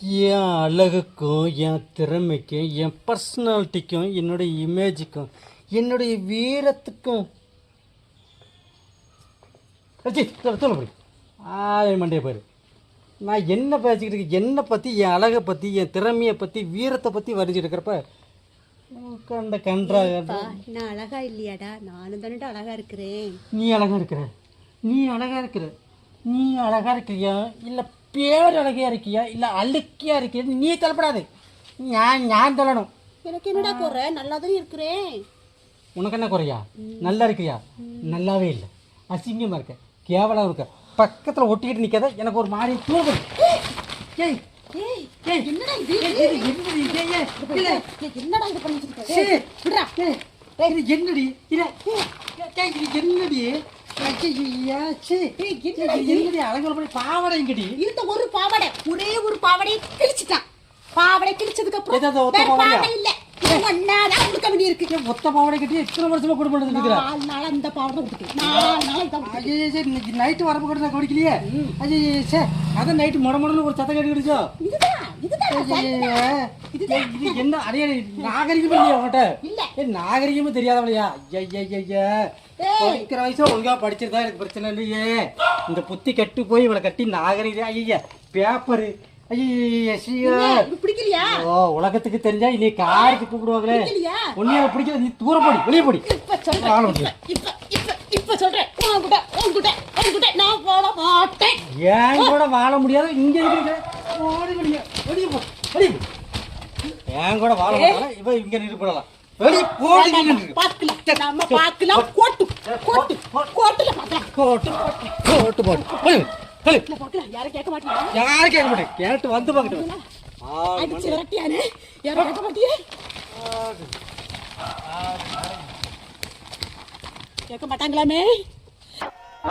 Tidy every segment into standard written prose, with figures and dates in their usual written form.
என் அழகுக்கும் என் திறமைக்கும் என் பர்சனாலிட்டிக்கும் என்னுடைய இமேஜுக்கும் என்னுடைய வீரத்துக்கும் சொல்ல மண்டைய பாரு. நான் என்ன பேசிக்கிட்டு இருக்கேன், என்னை பற்றி, என் அழகை பற்றி, என் திறமையை பற்றி, வீரத்தை பற்றி வரைஞ்சிட்டு இருக்கிறப்ப கண்ட கன்றாக. நான் அழகா இல்லையாடா? நானும் தானே அழகா இருக்கிறேன். நீ அழகா இருக்கிற, நீ அழகா இருக்கிற, நீ அழகா இருக்கிறியா இல்லை பேர் அழகையா இருக்கியா இல்லை அழுக்கியா இருக்கியா? நீ தலைப்படாது, நான் சொல்லணும். எனக்கு என்னடா குறை? நல்லா தானே இருக்கிறேன். உனக்கு என்ன குறையா? நல்லா இருக்கியா? நல்லாவே இல்லை, அசிங்கமாக இருக்க, கேவலம் இருக்க, பக்கத்தில் ஒட்டிக்கிட்டு நிற்காத, எனக்கு ஒரு மாதிரி தூங்கு. ஏய் என்னடா இது? என்னடா இது பண்ணிட்டு என்னடி என்னடி பாவடைங்கடி. இருந்த ஒரு பாவாடை, ஒரே ஒரு பாவாடையை கிழிச்சிட்டான். பாவாடை கிழிச்சதுக்கு அப்புறம் இல்ல மொத்த பாவடை கட்டி எத்தனை வருஷமா குடும்பம் அந்த பாவடை நைட்டு வரப்பு கூட குடிக்கலையே. அதான் நைட்டு முடமுடன்னு ஒரு சத்தம் கட்டி குடிச்சோம். இது என்ன அடைய நாகரிகமே இல்லையா உங்கள்கிட்ட? நாகரிகமே தெரியாதவளையா? படிக்கிற வயசு ஒழுங்கா படிச்சிருந்தா எனக்கு பிரச்சனை இல்லையே. இந்த புத்தி கட்டு போய் இவளை கட்டி நாகரிகம் ஐயா பேப்பரு பிடிக்கலையா? ஓ உலகத்துக்கு தெரிஞ்சா நீ காருக்கு கூப்பிடுவாங்களே. உன்னைய பிடிக்கல, நீ தூரம் போடி, வெளியே போடி. இப்ப சொல்றேன், நான் வாழ மாட்டேன். ஏன் கூட வாழ முடியாது. இங்க ஓடி வெளியே வெளியே போ, வெளியே போ. ஏன் கூட வாழ முடியாது. இவ இங்க நிறுத்தலாம். வெளியே போடி. நம்ம பார்க்கலாம். கோட்டு கோட்டு கோட்டுல பார்க்கலாம். கோட்டு கோட்டு போடு. யாரும் கேட்க மாட்டீங்க. யாரும் கேட்க மாட்டேன். கேட்டு வந்து பாக்கிட்டு அடிச்சு விரட்டியானே. யாரும் கேட்க மாட்டியே. கேட்க மாட்டாங்களாமே.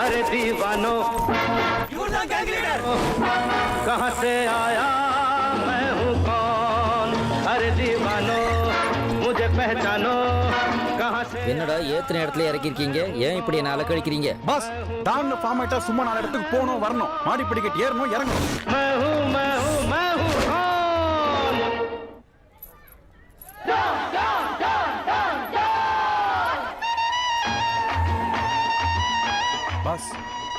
अरे दीवानो कहाँ से आया मैं हूँ कौन अरे दीवानो मुझे पहचानो कहाँ से. என்னடா ஏத்தனை இடத்துல இறக்கிருக்கீங்க? ஏன் இப்படி என்ன அலக்கழிக்கிறீங்க? பாஸ் தான் ஃபார்மேட்டா சும்மா 4 இடத்துக்கு போகணும் வரணும், மாடி படிக்கட்டு ஏறணும் இறங்கணும். मैं हूँ कौन. பாஸ்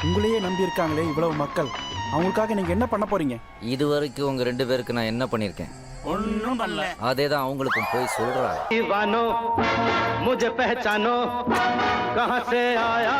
உங்களையே நம்பி இருக்காங்களே இவ்வளவு மக்கள், அவங்களுக்காக நீங்க என்ன பண்ண போறீங்க? இது வரைக்கும் உங்க 2 பேருக்கு நான் என்ன பண்ணிருக்கேன்? ஒன்னும் பண்ணல. அதேதான் அவங்களுக்கும் போய் சொல்றா. दीवानो मुझे पहचानो कहाँ से आया